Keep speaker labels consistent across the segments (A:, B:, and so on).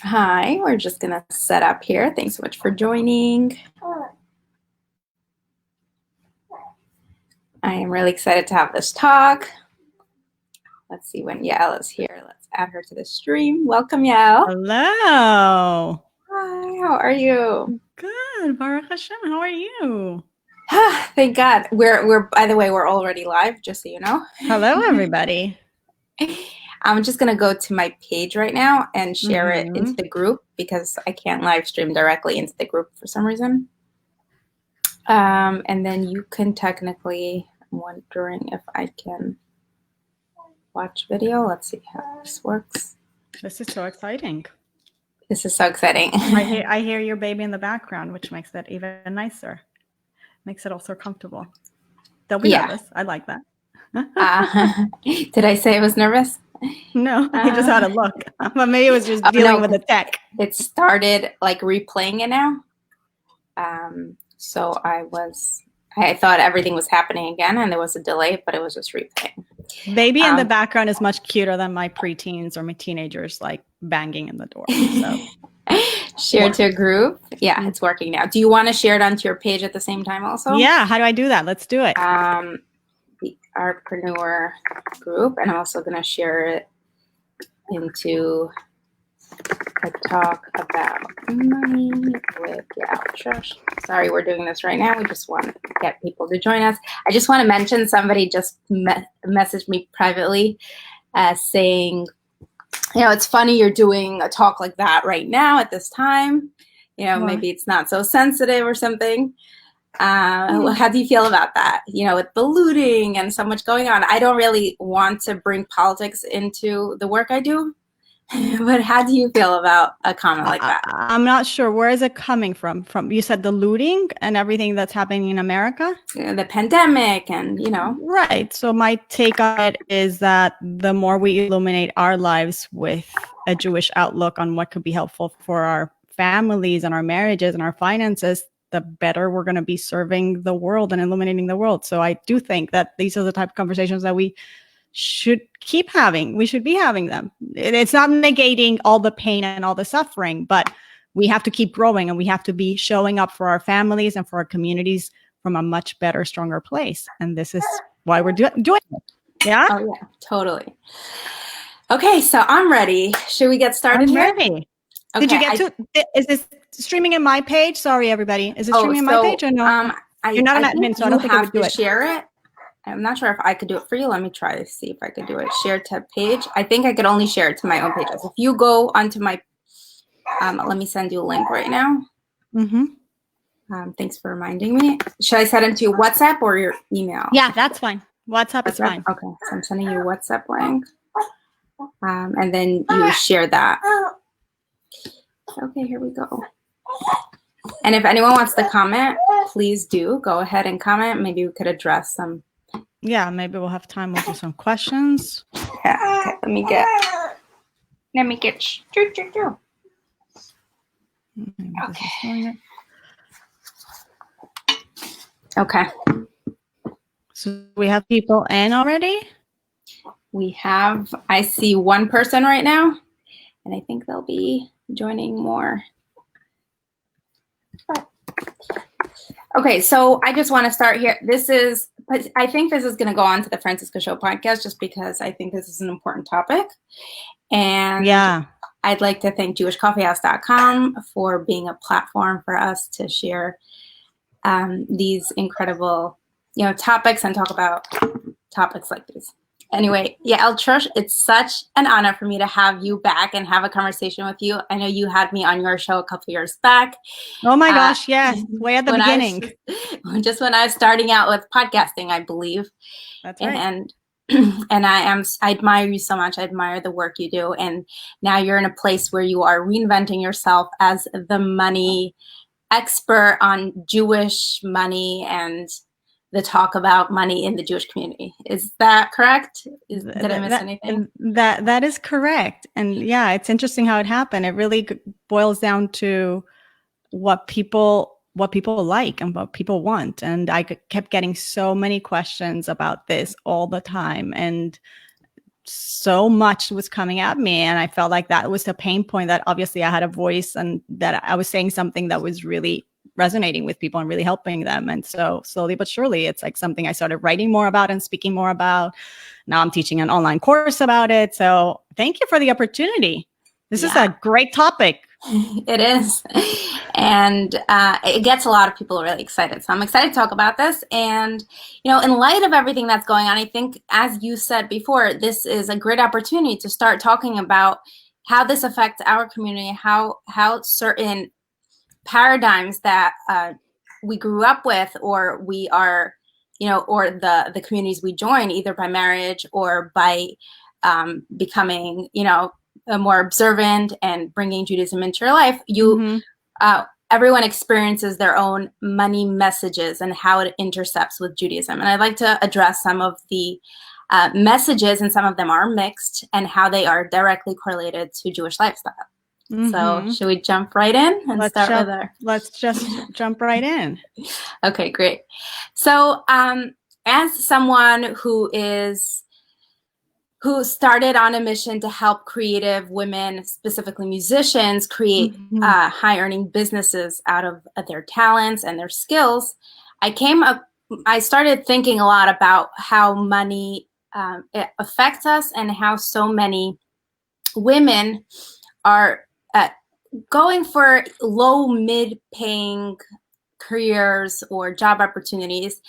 A: Hi, we're just going to set up here. Thanks so much for joining. I am really excited to have this talk. Let's see when Yael is here. Let's add her to the stream. Welcome, Yael.
B: Hello.
A: Hi, how are you?
B: Good, Baruch Hashem. How are you?
A: Thank God. We're by the way, we're already live, just so you know.
B: Hello, everybody.
A: I'm just going to go to my page right now and share it into the group because I can't live stream directly into the group for some reason. And then you can technically, I'm wondering if I can watch video. Let's see how this works.
B: This is so exciting.
A: This is so exciting.
B: I hear your baby in the background, which makes it even nicer. Makes it also comfortable. They'll be nervous. I like that.
A: Did I say I was nervous?
B: No, I just had a look. But maybe it was just dealing with the tech.
A: It started like replaying it now. So I thought everything was happening again and there was a delay, but it was just replaying.
B: Baby in the background is much cuter than my preteens or my teenagers like banging in the door. So.
A: Share to a group. Yeah, it's working now. Do you want to share it onto your page at the same time also?
B: Yeah, how do I do that? Let's do it.
A: The Artpreneur group, and I'm also going to share it into a talk about money with Yael. Sorry, we're doing this right now. We just want to get people to join us. I just want to mention somebody just messaged me privately saying, it's funny you're doing a talk like that right now at this time. Maybe it's not so sensitive or something. How do you feel about that? With the looting and so much going on. I don't really want to bring politics into the work I do. But how do you feel about a comment like that?
B: I'm not sure. Where is it coming from? You said the looting and everything that's happening in America?
A: The pandemic and,
B: Right. So my take on it is that the more we illuminate our lives with a Jewish outlook on what could be helpful for our families and our marriages and our finances, the better we're going to be serving the world and illuminating the world. So I do think that these are the type of conversations that we should keep having. We should be having them. It's not negating all the pain and all the suffering, but we have to keep growing and we have to be showing up for our families and for our communities from a much better, stronger place. And this is why we're doing it. Yeah?
A: Oh, yeah, totally. Okay, so I'm ready. Should we get started here?
B: Ready. Okay, did you get to, is this streaming in my page? Sorry, everybody. Is it streaming in my page or no? You're not an admin, so I don't think I would do it.
A: Share it. I'm not sure if I could do it for you. Let me try to see if I could do it. Share to page. I think I could only share it to my own pages. If you go onto my, let me send you a link right now. Thanks for reminding me. Should I send it to your WhatsApp or your email?
B: Yeah, that's fine. WhatsApp is fine.
A: Okay, so I'm sending you a WhatsApp link. And then you share that. Okay, here we go. And if anyone wants to comment, please do go ahead and comment. Maybe we could address some.
B: Yeah, maybe we'll have time. We'll do some questions.
A: Yeah, okay, let me get. Okay.
B: So we have people in already?
A: I see one person right now, and I think they'll be joining more. Okay, so I just want to start here. I think this is going to go on to the Franciska Show podcast just because I think this is an important topic. And
B: yeah,
A: I'd like to thank jewishcoffeehouse.com for being a platform for us to share these incredible, topics and talk about topics like these. Anyway, Yael Trush, it's such an honor for me to have you back and have a conversation with you. I know you had me on your show a couple years back.
B: Oh my gosh, yes, way at the beginning.
A: Just when I was starting out with podcasting, I believe.
B: That's right.
A: And I admire you so much. I admire the work you do. And now you're in a place where you are reinventing yourself as the money expert on Jewish money and the talk about money in the Jewish community. Is that correct? Did I miss anything?
B: That is correct. And yeah, it's interesting how it happened. It really boils down to what people like and what people want. And I kept getting so many questions about this all the time. And so much was coming at me, and I felt like that was a pain point, that obviously I had a voice and that I was saying something that was really resonating with people and really helping them. And so slowly but surely, it's like something I started writing more about and speaking more about. Now I'm teaching an online course about it. So thank you for the opportunity. This is a great topic.
A: It is. And it gets a lot of people really excited. So I'm excited to talk about this. And, you know, in light of everything that's going on, I think, as you said before, this is a great opportunity to start talking about how this affects our community, how certain paradigms that we grew up with, or we are, you know, or the communities we join, either by marriage or by becoming, you know, more observant and bringing Judaism into your life, everyone experiences their own money messages and how it intercepts with Judaism. And I'd like to address some of the messages, and some of them are mixed, and how they are directly correlated to Jewish lifestyle. So should we jump right in and start with our...
B: Let's just jump right in.
A: Okay, great. So as someone who started on a mission to help creative women, specifically musicians, create high-earning businesses out of their talents and their skills, I started thinking a lot about how money it affects us, and how so many women are going for low, mid-paying careers or job opportunities.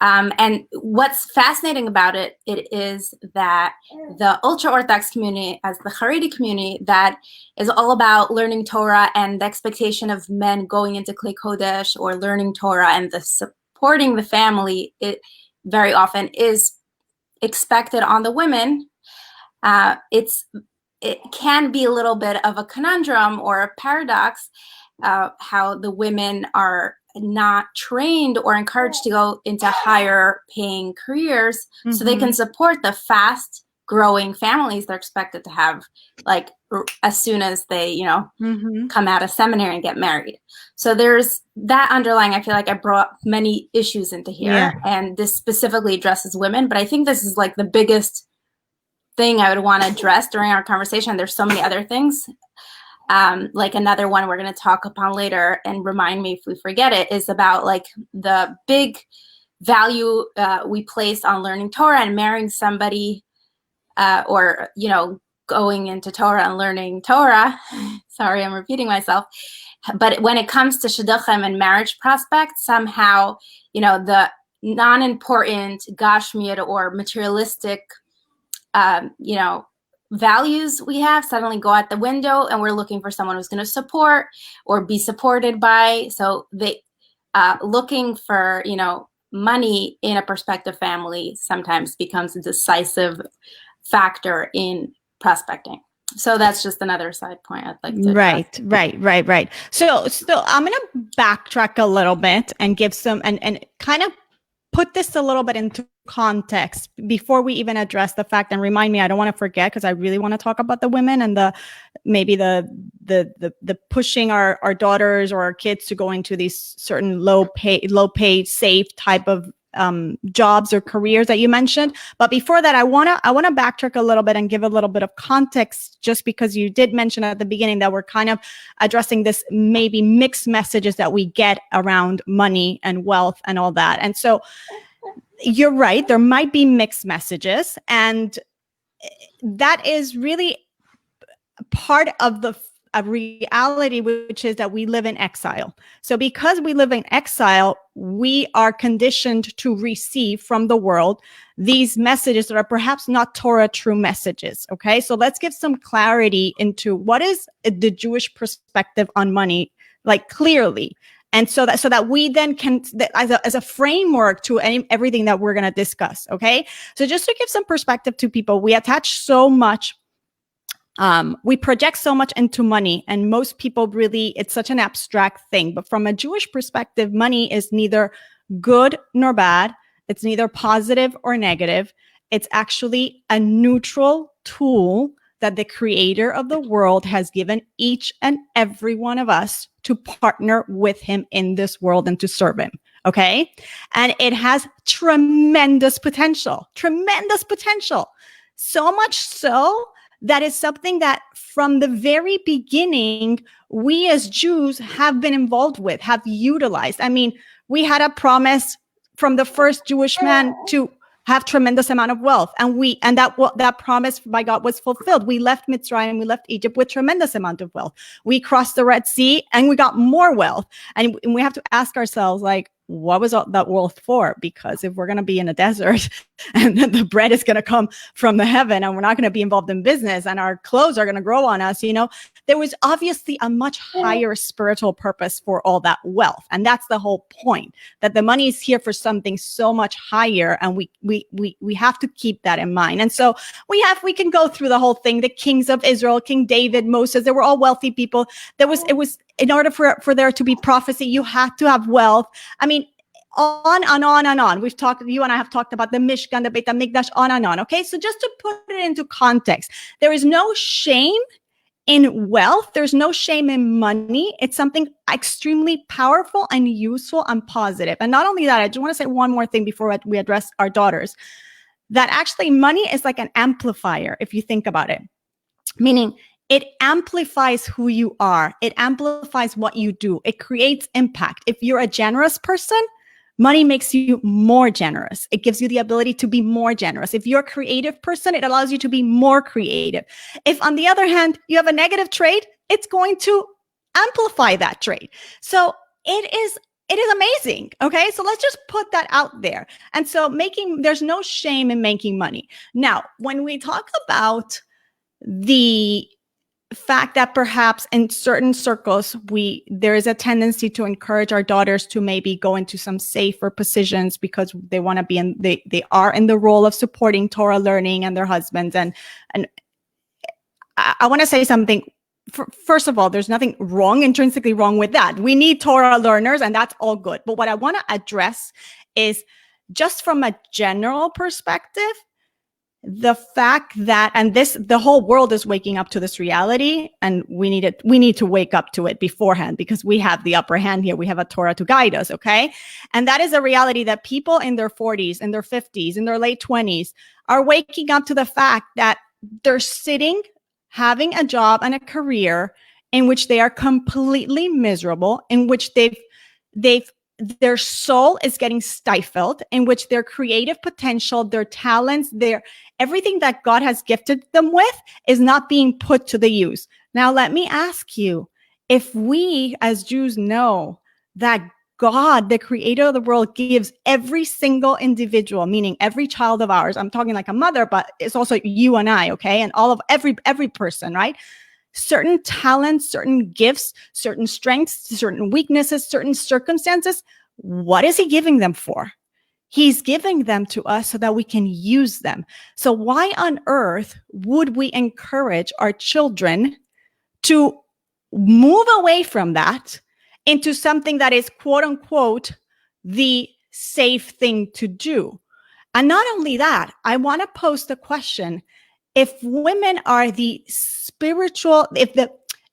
A: And what's fascinating about it is that the ultra-Orthodox community, as the Haredi community, that is all about learning Torah and the expectation of men going into Klei Kodesh or learning Torah, and the supporting the family, it very often is expected on the women. It can be a little bit of a conundrum or a paradox, how the women are not trained or encouraged to go into higher paying careers so they can support the fast growing families they're expected to have, like as soon as they, you know, come out of seminary and get married. So there's that underlying. I feel like I brought many issues into here, and this specifically addresses women, but I think this is like the biggest thing I would want to address during our conversation. There's so many other things. Like another one we're going to talk upon later, and remind me if we forget it, is about like the big value we place on learning Torah and marrying somebody, or, you know, going into Torah and learning Torah. Sorry, I'm repeating myself. But when it comes to shidduchim and marriage prospects, somehow, you know, the non-important gashmiut or materialistic you know, values we have suddenly go out the window, and we're looking for someone who's going to support or be supported by. So they looking for, you know, money in a prospective family sometimes becomes a decisive factor in prospecting. So that's just another side point I'd like to address.
B: Right. So I'm going to backtrack a little bit and give some and kind of put this a little bit into context before we even address the fact. And remind me, I don't want to forget, because I really want to talk about the women and the pushing our daughters or our kids to go into these certain low paid, safe type of jobs or careers that you mentioned. But before that, I want to backtrack a little bit and give a little bit of context, just because you did mention at the beginning that we're kind of addressing this maybe mixed messages that we get around money and wealth and all that. And so you're right, there might be mixed messages, and that is really part of a reality, which is that we live in exile. So because we live in exile, we are conditioned to receive from the world these messages that are perhaps not Torah true messages. Okay, so let's give some clarity into what is the Jewish perspective on money, like clearly. And so that we then can, as a framework to everything that we're going to discuss. Okay, so just to give some perspective to people, we attach so much. We project so much into money, and most people really, it's such an abstract thing. But from a Jewish perspective, money is neither good nor bad. It's neither positive or negative. It's actually a neutral tool that the creator of the world has given each and every one of us to partner with him in this world and to serve him. Okay. And it has tremendous potential. So much so that is something that from the very beginning, we as Jews have been involved with, have utilized. I mean, we had a promise from the first Jewish man to have tremendous amount of wealth. And that promise by God was fulfilled. We left Mitzrayim, we left Egypt with tremendous amount of wealth. We crossed the Red Sea and we got more wealth. And we have to ask ourselves, like, what was all that wealth for? Because if we're going to be in a desert and the bread is going to come from the heaven and we're not going to be involved in business and our clothes are going to grow on us, there was obviously a much higher spiritual purpose for all that wealth. And that's the whole point, that the money is here for something so much higher. And we have to keep that in mind. And so we can go through the whole thing, the kings of Israel, King David, Moses, they were all wealthy people. It was in order for there to be prophecy, you had to have wealth. I mean, on and on and on. You and I have talked about the Mishkan, the Beit HaMikdash, on and on. Okay. So just to put it into context, there is no shame in wealth. There's no shame in money. It's something extremely powerful and useful and positive. And not only that, I just want to say one more thing before we address our daughters, that actually money is like an amplifier, if you think about it. Meaning, it amplifies who you are. It amplifies what you do. It creates impact. If you're a generous person, money makes you more generous. It gives you the ability to be more generous. If you're a creative person, it allows you to be more creative. If, on the other hand, you have a negative trait, it's going to amplify that trait. So it is amazing. Okay. So let's just put that out there. And so there's no shame in making money. Now, when we talk about the fact that perhaps in certain circles, there is a tendency to encourage our daughters to maybe go into some safer positions because they want to be they are in the role of supporting Torah learning and their husbands. And I want to say something. First of all, there's nothing intrinsically wrong with that. We need Torah learners and that's all good. But what I want to address is just from a general perspective, the fact that, the whole world is waking up to this reality, and we need to wake up to it beforehand because we have the upper hand here. We have a Torah to guide us. Okay. And that is a reality that people in their 40s, in their 50s, in their late 20s are waking up to the fact that they're sitting, having a job and a career in which they are completely miserable, in which their soul is getting stifled, in which their creative potential, their talents, everything that God has gifted them with is not being put to the use. Now, let me ask you, if we as Jews know that God, the creator of the world, gives every single individual, meaning every child of ours, I'm talking like a mother, but it's also you and I, okay? And all of every person, right? Certain talents, certain gifts, certain strengths, certain weaknesses, certain circumstances. What is he giving them for? He's giving them to us so that we can use them. So why on earth would we encourage our children to move away from that into something that is, quote unquote, the safe thing to do? And not only that, I want to pose the question, if women are the spiritual,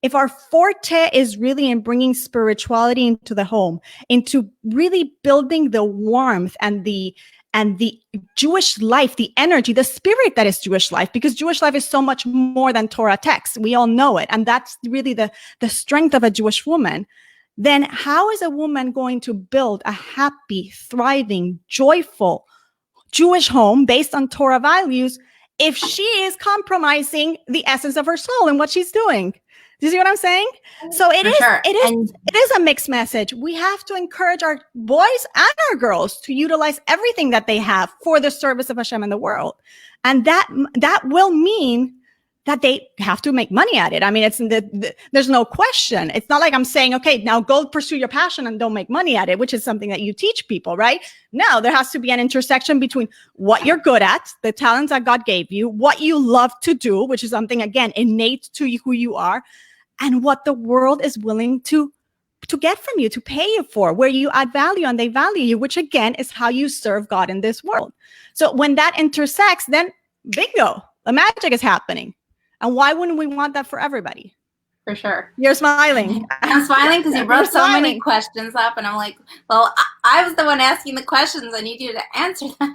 B: if our forte is really in bringing spirituality into the home, into really building the warmth and the Jewish life, the energy, the spirit that is Jewish life, because Jewish life is so much more than Torah text. We all know it. And that's really the strength of a Jewish woman. Then how is a woman going to build a happy, thriving, joyful Jewish home based on Torah values if she is compromising the essence of her soul and what she's doing? Do you see what I'm saying? So it is a mixed message. We have to encourage our boys and our girls to utilize everything that they have for the service of Hashem in the world. And that will mean that they have to make money at it. I mean, there's no question. It's not like I'm saying, okay, now go pursue your passion and don't make money at it, which is something that you teach people, right? No, there has to be an intersection between what you're good at, the talents that God gave you, what you love to do, which is something, again, innate to you, who you are, and what the world is willing to get from you, to pay you for, where you add value and they value you, which again is how you serve God in this world. So when that intersects, then bingo, the magic is happening. And why wouldn't we want that for everybody?
A: for sure.
B: You're smiling.
A: I'm smiling because you
B: You're
A: brought so many
B: smiling.
A: questions up, and I'm like, well, I was the one asking the questions. I need you to answer them,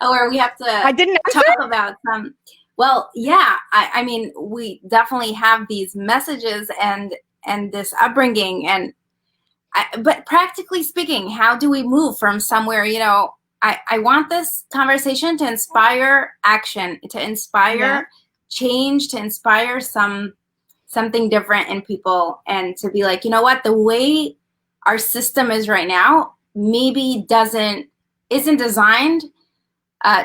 A: or we have to
B: I didn't
A: talk
B: answer?
A: about some. Well, yeah, I mean, we definitely have these messages and this upbringing, but practically speaking, how do we move from somewhere? You know, I want this conversation to inspire action, to inspire change, to inspire something different in people, and to be like, you know what, the way our system is right now maybe isn't designed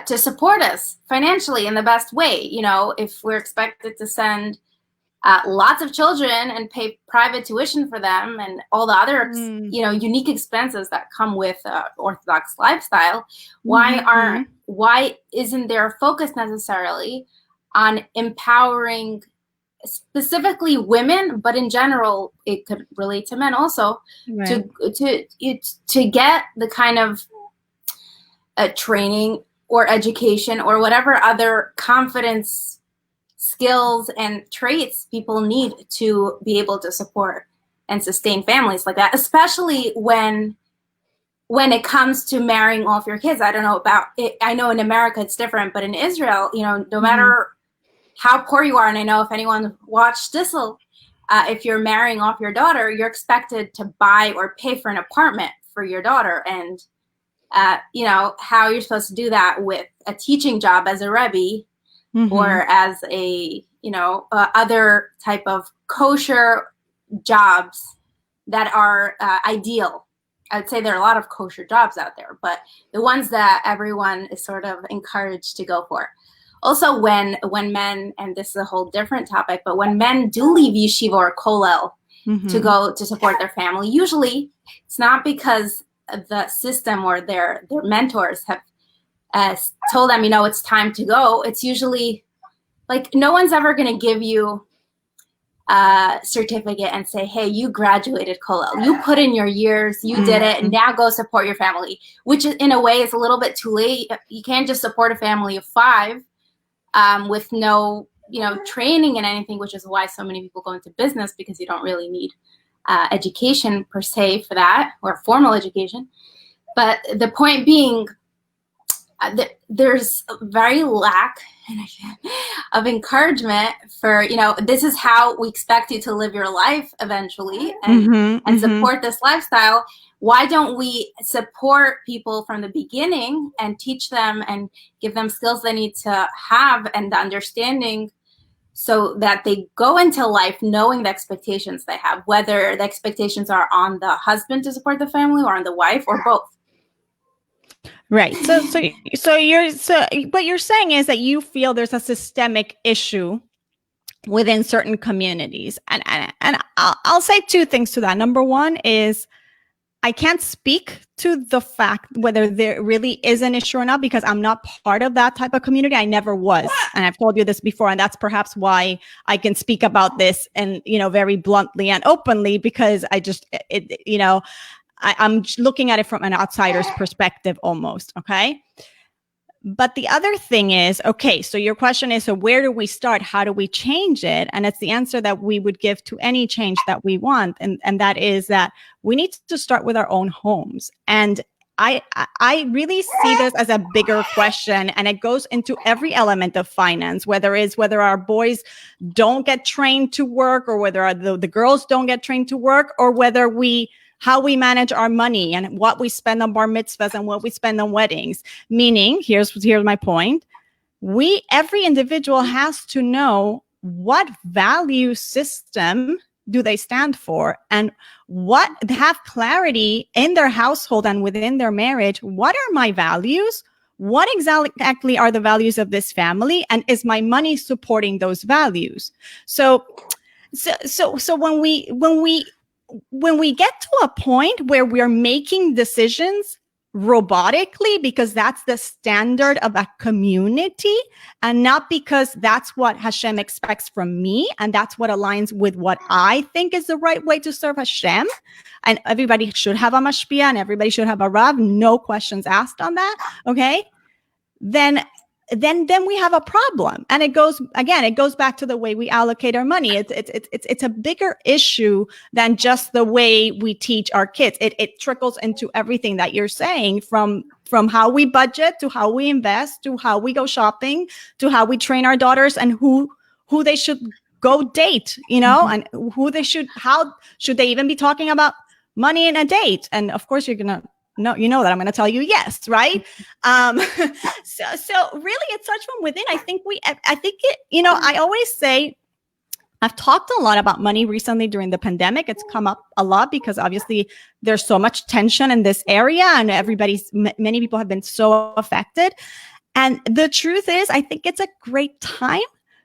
A: to support us financially in the best way. You know, if we're expected to send lots of children and pay private tuition for them and all the other you know, unique expenses that come with Orthodox lifestyle, why isn't there a focus necessarily on empowering specifically women, but in general it could relate to men also,
B: Right.
A: to get the kind of training or education or whatever other confidence skills and traits people need to be able to support and sustain families like that, especially when it comes to marrying off your kids. I don't know about it. I know in America it's different, but in Israel, you know, no matter how poor you are, and I know if anyone watched Dissel, if you're marrying off your daughter, you're expected to buy or pay for an apartment for your daughter. And you know, how you're supposed to do that with a teaching job as a Rebbe, or as a, you know, other type of kosher jobs that are ideal. I'd say there are a lot of kosher jobs out there, but the ones that everyone is sort of encouraged to go for. Also, when men, and this is a whole different topic, but when men do leave yeshiva or kollel to go to support their family, usually it's not because the system or their mentors have told them, you know, it's time to go. It's usually like, no one's ever going to give you a certificate and say, hey, you graduated kollel, you put in your years, you did it, and now go support your family, which in a way is a little bit too late. You can't just support a family of 5 with no, you know, training and anything, which is why so many people go into business, because you don't really need education per se for that, or formal education. But the point being, there's very lack of encouragement for, you know, this is how we expect you to live your life eventually, and support this lifestyle. Why don't we support people from the beginning and teach them and give them skills they need to have, and the understanding, so that they go into life knowing the expectations they have, whether the expectations are on the husband to support the family or on the wife, or both.
B: Right. So what you're saying is that you feel there's a systemic issue within certain communities, and I'll say 2 things to that. Number one is, I can't speak to the fact whether there really is an issue or not, because I'm not part of that type of community. I never was. And I've told you this before, and that's perhaps why I can speak about this, and, you know, very bluntly and openly, because you know, I'm looking at it from an outsider's perspective almost. Okay. But the other thing is, okay, so your question is, so where do we start? How do we change it? And it's the answer that we would give to any change that we want. And that is that we need to start with our own homes. And I really see this as a bigger question, and it goes into every element of finance, whether our boys don't get trained to work, or whether the girls don't get trained to work, or whether how we manage our money and what we spend on bar mitzvahs and what we spend on weddings. Meaning, here's my point. Every individual has to know what value system do they stand for, and have clarity in their household and within their marriage. What are my values? What exactly are the values of this family? And is my money supporting those values? So when we get to a point where we're making decisions robotically because that's the standard of a community, and not because that's what Hashem expects from me, and that's what aligns with what I think is the right way to serve Hashem, and everybody should have a mashpia and everybody should have a rav, no questions asked on that, okay? Then then we have a problem. And it goes back to the way we allocate our money. It's a bigger issue than just the way we teach our kids. It trickles into everything that you're saying, from how we budget, to how we invest, to how we go shopping, to how we train our daughters, and who they should go date, and how should they even be talking about money in a date. And of course, you're gonna no, that I'm going to tell you yes, right? So really, it starts from within. I think I always say, I've talked a lot about money recently during the pandemic. It's come up a lot because obviously there's so much tension in this area, and many people have been so affected. And the truth is, I think it's a great time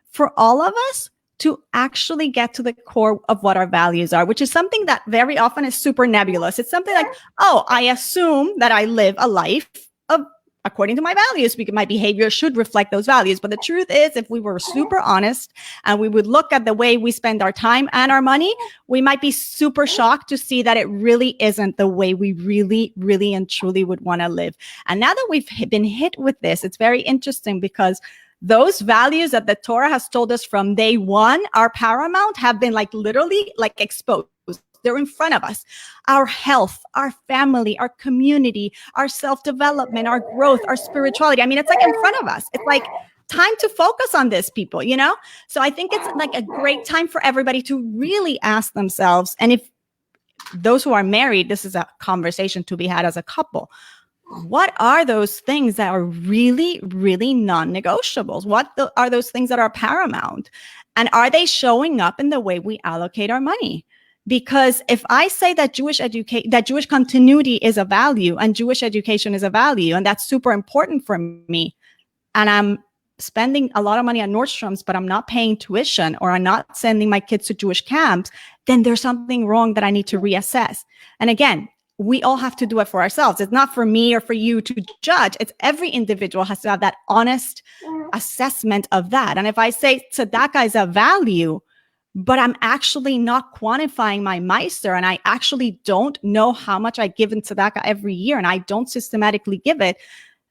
B: for all of us to actually get to the core of what our values are, which is something that very often is super nebulous. It's something like, oh, I assume that I live a life according to my values, because my behavior should reflect those values. But the truth is, if we were super honest and we would look at the way we spend our time and our money, we might be super shocked to see that it really isn't the way we really, really and truly would want to live. And now that we've been hit with this, it's very interesting, because those values that the Torah has told us from day one are paramount, have been literally exposed. They're in front of us. Our health, our family, our community, our self-development, our growth, our spirituality. I mean, it's in front of us. It's time to focus on this, people, So I think it's a great time for everybody to really ask themselves. And if those who are married, this is a conversation to be had as a couple. What are those things that are really, really non-negotiables? What are those things that are paramount? And are they showing up in the way we allocate our money? Because if I say that Jewish continuity is a value and Jewish education is a value, and that's super important for me, and I'm spending a lot of money at Nordstrom's, but I'm not paying tuition, or I'm not sending my kids to Jewish camps, then there's something wrong that I need to reassess. And again, we all have to do it for ourselves. It's not for me or for you to judge. It's every individual has to have that honest assessment of that. And if I say tzedakah is a value, but I'm actually not quantifying my meister, and I actually don't know how much I give in tzedakah every year, and I don't systematically give it,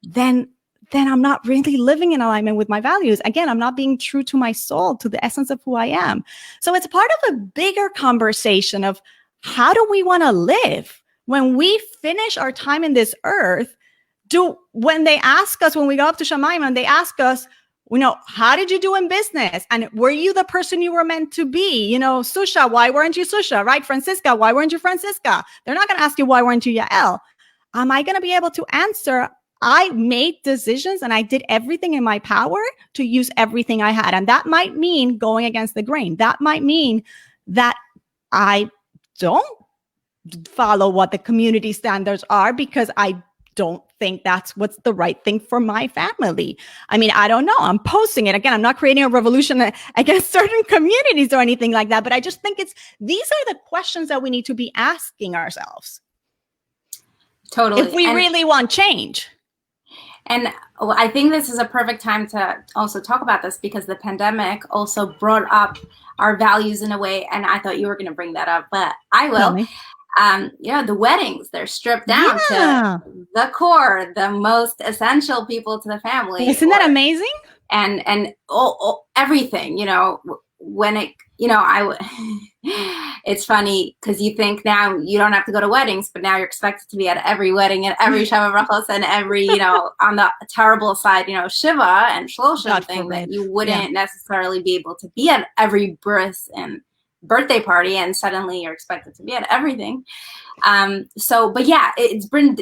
B: then I'm not really living in alignment with my values. Again, I'm not being true to my soul, to the essence of who I am. So it's part of a bigger conversation of how do we want to live? When we finish our time in this earth, when they ask us, when we go up to Shamayim and they ask us, how did you do in business? And were you the person you were meant to be? Susha, why weren't you Susha, right? Franciska, why weren't you Franciska? They're not going to ask you, why weren't you Yael? Am I going to be able to answer, I made decisions and I did everything in my power to use everything I had. And that might mean going against the grain. That might mean that I don't follow what the community standards are, because I don't think that's what's the right thing for my family. I mean, I don't know. I'm posting it. Again, I'm not creating a revolution against certain communities or anything like that, but I just think these are the questions that we need to be asking ourselves.
A: Totally.
B: If we really want change.
A: And I think this is a perfect time to also talk about this, because the pandemic also brought up our values in a way, and I thought you were going to bring that up, but I will. The weddings, they're stripped down to the core, the most essential people to the family.
B: Isn't that amazing?
A: And everything, when it, it's funny because you think now you don't have to go to weddings, but now you're expected to be at every wedding and every Shabbat Brachos and every, on the terrible side, Shiva and Shloshim thing that you wouldn't necessarily be able to be at every bris and birthday party, and suddenly you're expected to be at everything. But yeah, it's been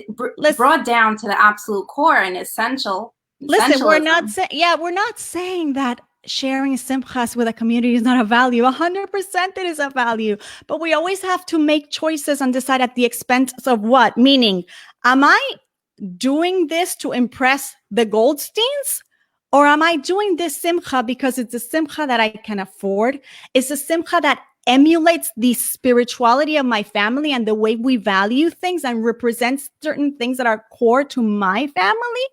A: brought down to the absolute core and essential.
B: Listen, we're not saying that sharing simchas with a community is not a value. 100% it is a value, but we always have to make choices and decide at the expense of what. Meaning, am I doing this to impress the Goldsteins? Or am I doing this simcha because it's a simcha that I can afford? It's a simcha that emulates the spirituality of my family and the way we value things and represents certain things that are core to my family.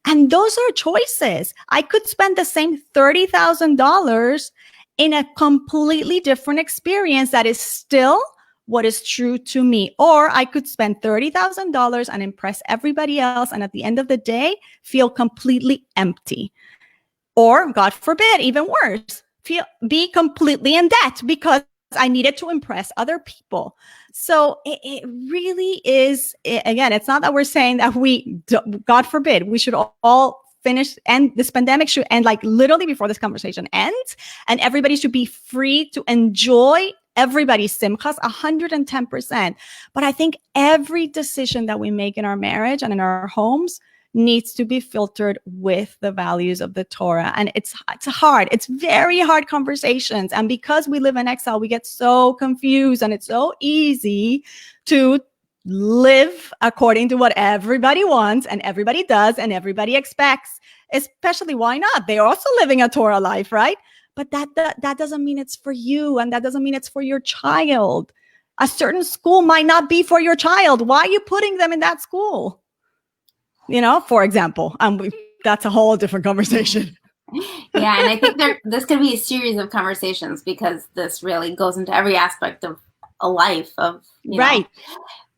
B: And those are choices. I could spend the same $30,000 in a completely different experience that is still what is true to me. Or I could spend $30,000 and impress everybody else, and at the end of the day, feel completely empty. Or, God forbid, even worse, be completely in debt because I needed to impress other people. So it really is, again, it's not that we're saying that God forbid, we should all finish, and this pandemic should end like literally before this conversation ends, and everybody should be free to enjoy everybody's simchas 110%. But I think every decision that we make in our marriage and in our homes needs to be filtered with the values of the Torah. And it's hard. It's very hard conversations. And because we live in exile, we get so confused, and it's so easy to live according to what everybody wants and everybody does and everybody expects, especially why not? They're also living a Torah life, right? But that doesn't mean it's for you, and that doesn't mean it's for your child. A certain school might not be for your child. Why are you putting them in that school? For example, that's a whole different conversation.
A: Yeah, and I think this could be a series of conversations, because this really goes into every aspect of a life of,
B: right.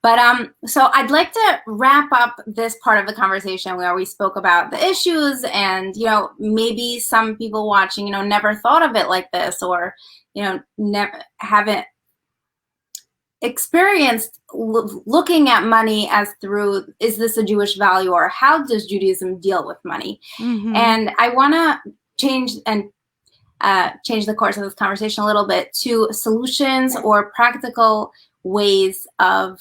A: But so I'd like to wrap up this part of the conversation where we spoke about the issues, and maybe some people watching never thought of it like this, or never haven't experienced looking at money as through, is this a Jewish value, or how does Judaism deal with money? Mm-hmm. And I want to change the course of this conversation a little bit to solutions or practical ways of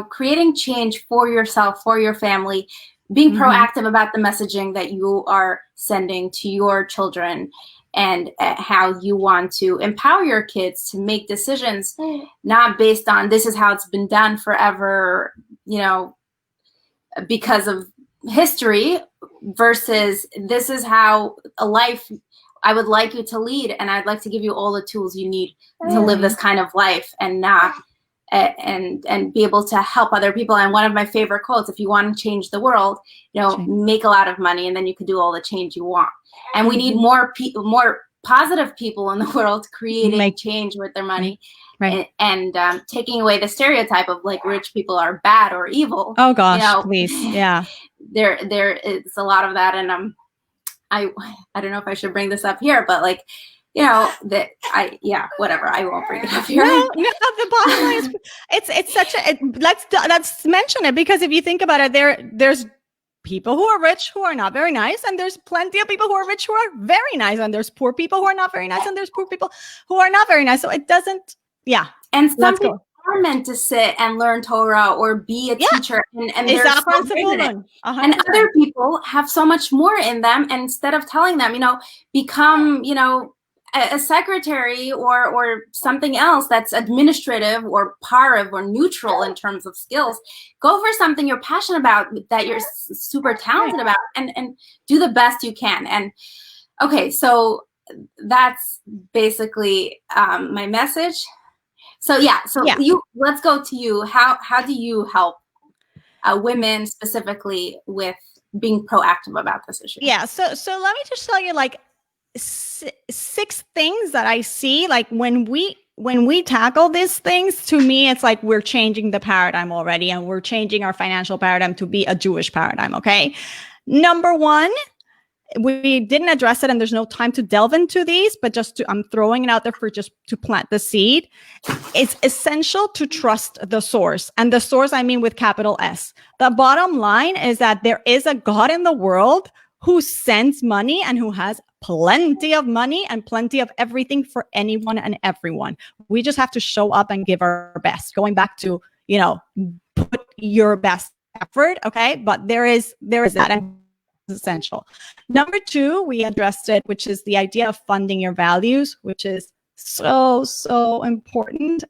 A: creating change for yourself, for your family, being proactive about the messaging that you are sending to your children, and how you want to empower your kids to make decisions, not based on this is how it's been done forever, because of history, versus this is how a life I would like you to lead, and I'd like to give you all the tools you need to live this kind of life, and not and be able to help other people. And one of my favorite quotes, if you want to change the world, make a lot of money, and then you can do all the change you want. And we need more positive people in the world creating change with their money, right? And taking away the stereotype of like rich people are bad or evil.
B: Oh gosh, please, yeah.
A: There is a lot of that, and I don't know if I should bring this up here, but like, whatever. I won't bring it up here.
B: No, the bottom line is it's such a let's mention it, because if you think about it, there's people who are rich who are not very nice, and there's plenty of people who are rich who are very nice, and there's poor people who are not very nice, and there's poor people who are not very nice. So it doesn't,
A: And some people are meant to sit and learn Torah or be a teacher, and they're so great at it. And other people have so much more in them, and instead of telling them, become, a secretary or something else that's administrative or parav or neutral in terms of skills, go for something you're passionate about, that you're super talented about, and do the best you can. And okay, so that's basically my message. So let's go to you. How do you help women specifically with being proactive about this issue?
B: Yeah. So let me just tell you, like, 6 things that I see, like when we tackle these things, to me, it's like we're changing the paradigm already, and we're changing our financial paradigm to be a Jewish paradigm. Okay. Number 1, we didn't address it, and there's no time to delve into these, but I'm throwing it out there for just to plant the seed. It's essential to trust the source, and the source, I mean with capital S. The bottom line is that there is a God in the world who sends money and who has plenty of money and plenty of everything for anyone and everyone. We just have to show up and give our best. Going back to, put your best effort. Okay. But there is that, and it's essential. Number 2, we addressed it, which is the idea of funding your values, which is so important.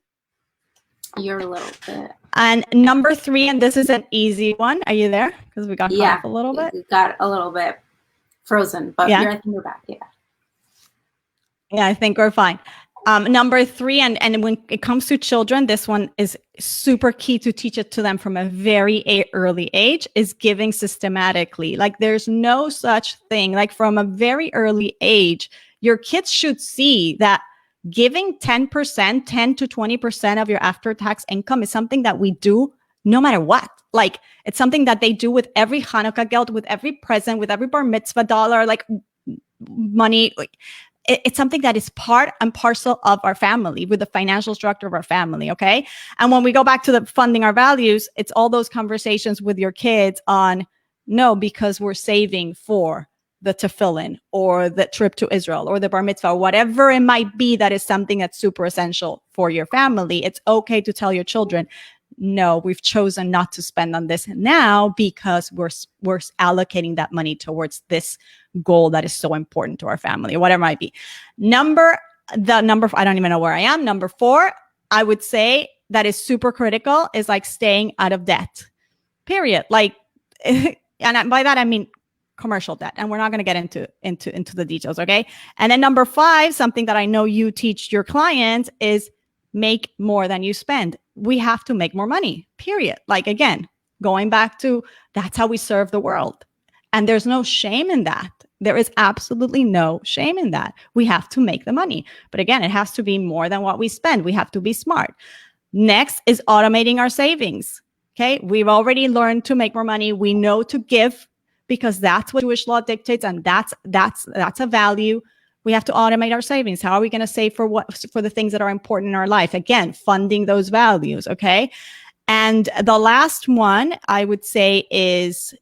A: You're a little bit.
B: And number 3, and this is an easy one. Are you there? Because we got caught up a little bit.
A: We got a little bit frozen, but I think we're back.
B: Yeah, I think we're fine. Number 3, and when it comes to children, this one is super key to teach it to them from a very early age, is giving systematically. Like, there's no such thing. Like, from a very early age, your kids should see that giving 10%, 10 to 20% of your after-tax income is something that we do no matter what. Like, it's something that they do with every Hanukkah geld, with every present, with every bar mitzvah dollar, like money. Like, it's something that is part and parcel of our family, with the financial structure of our family. Okay. And when we go back to the funding our values, it's all those conversations with your kids on, no, because we're saving for the tefillin or the trip to Israel or the bar mitzvah, or whatever it might be, that is something that's super essential for your family. It's okay to tell your children, no, we've chosen not to spend on this now because we're allocating that money towards this goal that is so important to our family, or whatever it might be. I don't even know where I am. Number 4, I would say that is super critical, is like staying out of debt, period. Like, and by that, I mean commercial debt. And we're not going to get into the details. Okay. And then number 5, something that I know you teach your clients, is make more than you spend. We have to make more money, period. Like, again, going back to, that's how we serve the world. And there's no shame in that. There is absolutely no shame in that. We have to make the money. But again, it has to be more than what we spend. We have to be smart. Next is automating our savings. Okay. We've already learned to make more money. We know to give, because that's what Jewish law dictates. And that's a value. We have to automate our savings. How are we going to save for the things that are important in our life? Again, funding those values. Okay. And the last one I would say is,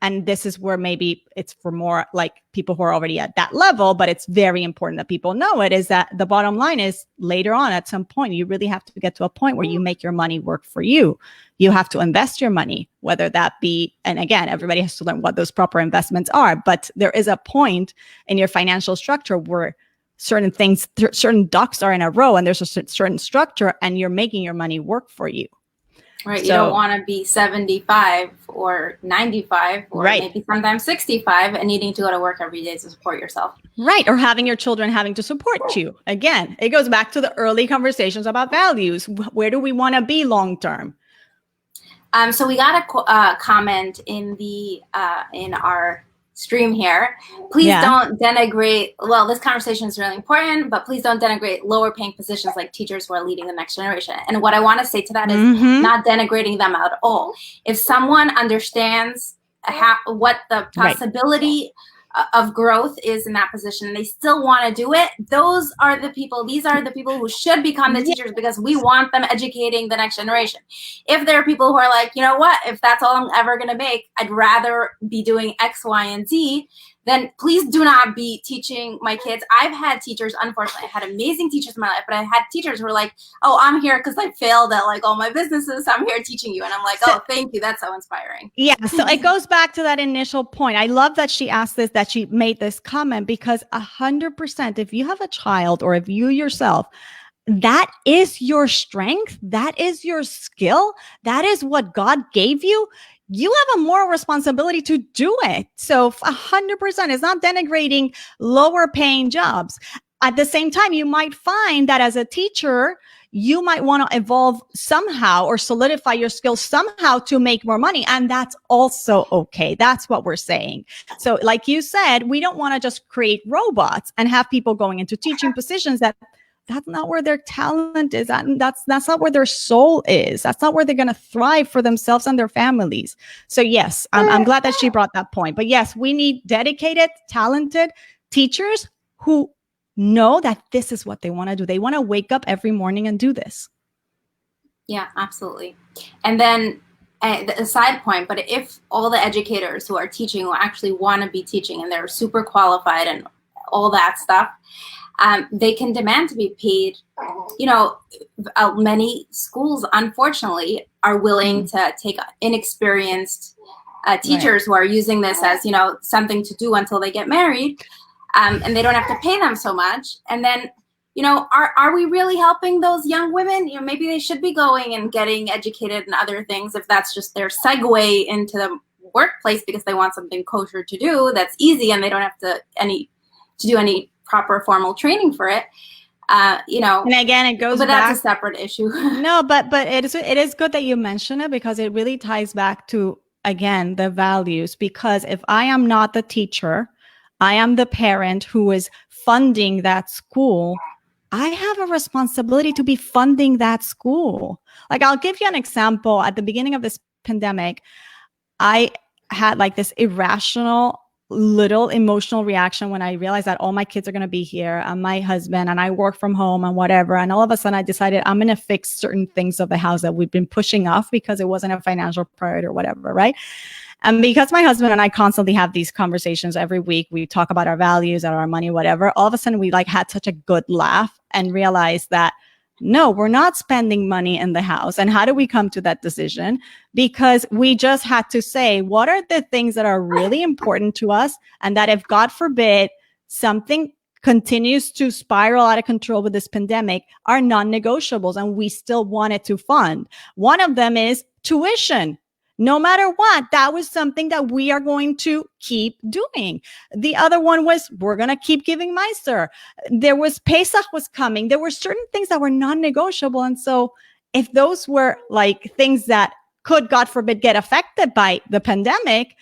B: and this is where maybe it's for more like people who are already at that level, but it's very important that people know it, is that the bottom line is, later on, at some point, you really have to get to a point where you make your money work for you. You have to invest your money, whether that be, and again, everybody has to learn what those proper investments are, but there is a point in your financial structure where certain things, certain ducks are in a row, and there's a certain structure, and you're making your money work for you.
A: Right. So, you don't want to be 75 or 95 or maybe sometimes 65 and needing to go to work every day to support yourself. Right.
B: Or having your children having to support you. Again, it goes back to the early conversations about values. Where do we want to be long term?
A: So we got a comment in our stream here. Please don't denigrate. Well, this conversation is really important, but please don't denigrate lower paying positions like teachers who are leading the next generation. And what I want to say to that is not denigrating them at all. If someone understands what the possibility of growth is in that position, and they still want to do it, these are the people who should become the teachers, because we want them educating the next generation. If there are people who are like, you know what, if that's all I'm ever going to make, I'd rather be doing X, Y, and Z, then please do not be teaching my kids. I've had teachers, unfortunately, I had amazing teachers in my life, but I had teachers who were like, oh, I'm here because I failed at like all my businesses, so I'm here teaching you. And I'm like, oh, thank you. That's so inspiring.
B: Yeah. So it goes back to that initial point. I love that she asked this, that she made this comment, because 100%, if you have a child or if you yourself, that is your strength, that is your skill, that is what God gave you. You have a moral responsibility to do it. So 100%, is not denigrating lower paying jobs. At the same time, you might find that as a teacher, you might want to evolve somehow or solidify your skills somehow to make more money. And that's also okay. That's what we're saying. So like you said, we don't want to just create robots and have people going into teaching positions that's not where their talent is. That's not where their soul is. That's not where they're going to thrive for themselves and their families. So yes, I'm glad that she brought that point. But yes, we need dedicated, talented teachers who know that this is what they want to do. They want to wake up every morning and do this.
A: Yeah, absolutely. And then a side point, but if all the educators who are teaching who actually want to be teaching and they're super qualified and all that stuff, they can demand to be paid. You know, many schools, unfortunately, are willing to take inexperienced teachers who are using this as, you know, something to do until they get married, and they don't have to pay them so much. And then, you know, are we really helping those young women? You know, maybe they should be going and getting educated in other things if that's just their segue into the workplace because they want something kosher to do that's easy and they don't have to do any proper formal training for it. You know,
B: and again, it goes
A: but
B: back,
A: that's a separate issue.
B: No, but it is good that you mention it, because it really ties back to, again, the values. Because if I am not the teacher, I am the parent who is funding that school, I have a responsibility to be funding that school. Like, I'll give you an example. At the beginning of this pandemic, I had like this irrational little emotional reaction when I realized that all my kids are going to be here and my husband, and I work from home and whatever. And all of a sudden I decided I'm going to fix certain things of the house that we've been pushing off because it wasn't a financial priority or whatever. Right. And because my husband and I constantly have these conversations every week, we talk about our values and our money, whatever. All of a sudden we like had such a good laugh and realized that no, we're not spending money in the house. And how do we come to that decision? Because we just had to say, what are the things that are really important to us? And that if God forbid something continues to spiral out of control with this pandemic, are non-negotiables and we still wanted to fund. One of them is tuition. No matter what, that was something that we are going to keep doing. The other one was we're going to keep giving Meister. There was Pesach was coming. There were certain things that were non-negotiable. And so if those were like things that could, God forbid, get affected by the pandemic,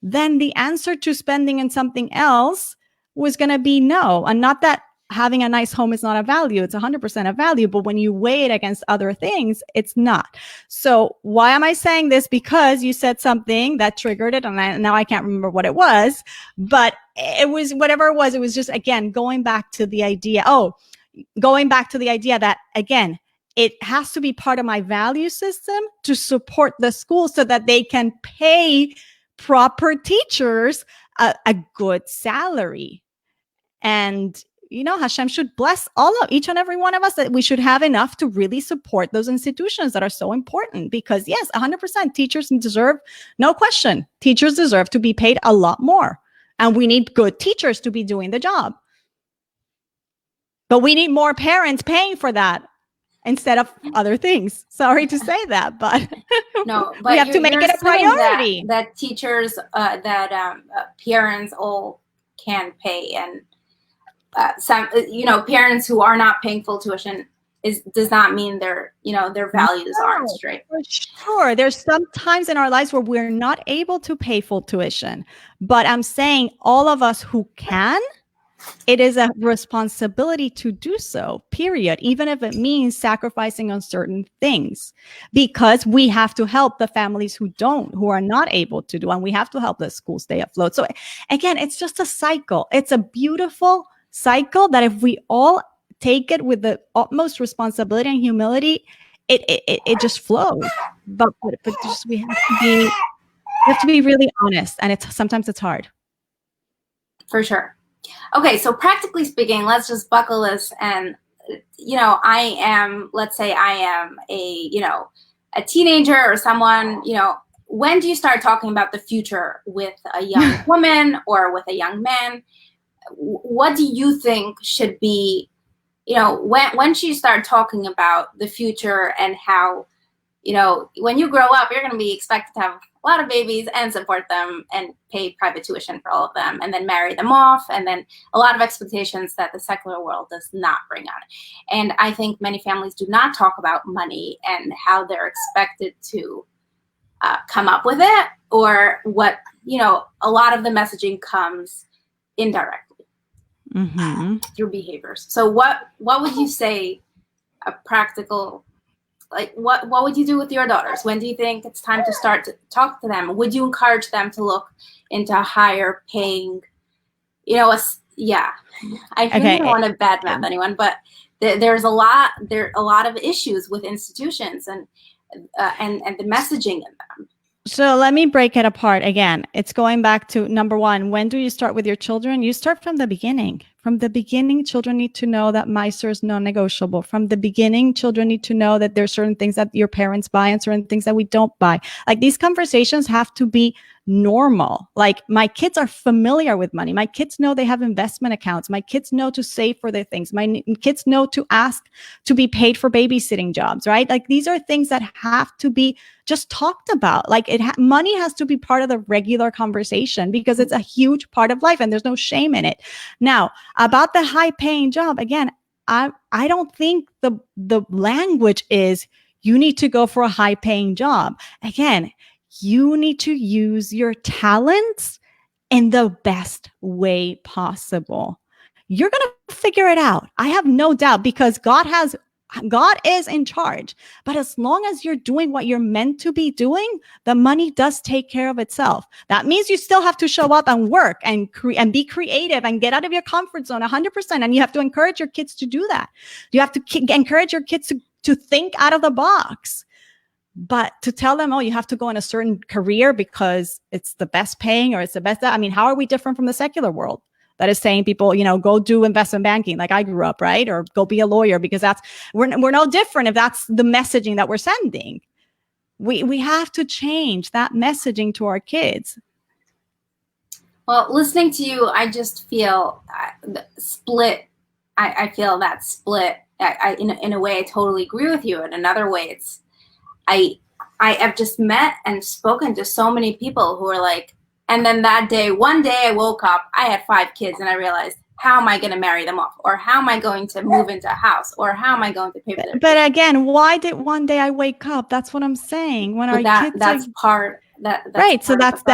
B: then the answer to spending in something else was going to be no. And not that having a nice home is not a value. It's 100% a value. But when you weigh it against other things, it's not. So why am I saying this? Because you said something that triggered it. And now I can't remember what it was, but it was whatever it was just, again, going back to the idea that, again, it has to be part of my value system to support the school so that they can pay proper teachers a good salary. And Hashem should bless each and every one of us, that we should have enough to really support those institutions that are so important. Because yes, 100% teachers deserve, no question, teachers deserve to be paid a lot more. And we need good teachers to be doing the job. But we need more parents paying for that instead of other things. Sorry to say that, but
A: no, but
B: we have to make it a priority.
A: That teachers, parents all can pay, and some, parents who are not paying full tuition does not mean their values aren't straight.
B: For sure. There's some times in our lives where we're not able to pay full tuition, but I'm saying all of us who can, it is a responsibility to do so, period. Even if it means sacrificing on certain things, because we have to help the families who are not able to do, and we have to help the school stay afloat. So again, it's just a cycle. It's a beautiful cycle that if we all take it with the utmost responsibility and humility, it just flows. But just we have to be really honest, and sometimes it's hard.
A: For sure. Okay, so practically speaking, let's just buckle this. And let's say I am a teenager or someone. When do you start talking about the future with a young woman or with a young man? What do you think should be, when should you start talking about the future and how, when you grow up, you're going to be expected to have a lot of babies and support them and pay private tuition for all of them and then marry them off. And then a lot of expectations that the secular world does not bring on. And I think many families do not talk about money and how they're expected to come up with it, or what, a lot of the messaging comes indirectly. Through behaviors. So what would you say a practical, like what would you do with your daughters? When do you think it's time to start to talk to them? Would you encourage them to look into higher paying, I don't want to badmouth anyone, but there's a lot of issues with institutions and the messaging in them.
B: So let me break it apart again. It's going back to number one. When do you start with your children? You start from the beginning. From the beginning, children need to know that Meister is non-negotiable. From the beginning, children need to know that there's certain things that your parents buy and certain things that we don't buy. Like, these conversations have to be normal. Like, my kids are familiar with money. My kids know they have investment accounts. My kids know to save for their things. My kids know to ask to be paid for babysitting jobs, right? Like, these are things that have to be just talked about. Like, money has to be part of the regular conversation because it's a huge part of life and there's no shame in it. Now, about the high paying job, again, I don't think the language is you need to go for a high paying job. Again, you need to use your talents in the best way possible. you're going to figure it out. I have no doubt, because God is in charge. But as long as you're doing what you're meant to be doing, the money does take care of itself. That means you still have to show up and work and be creative and get out of your comfort zone 100%. And you have to encourage your kids to do that. You have to encourage your kids to think out of the box. But to tell them, oh, you have to go in a certain career because it's the best paying or it's the best. I mean, how are we different from the secular world that is saying people, go do investment banking like I grew up, right? Or go be a lawyer, because we're no different if that's the messaging that we're sending. We have to change that messaging to our kids.
A: Well, listening to you, I just feel split. I feel that split. In a way, I totally agree with you. In another way, it's I have just met and spoken to so many people who are like, and then one day I woke up, I had 5 kids, and I realized, how am I going to marry them off? Or how am I going to move into a house? Or how am I going to pay for their
B: But again, why did one day I wake up? That's what I'm saying. When our kids
A: that's part that's
B: right. So
A: part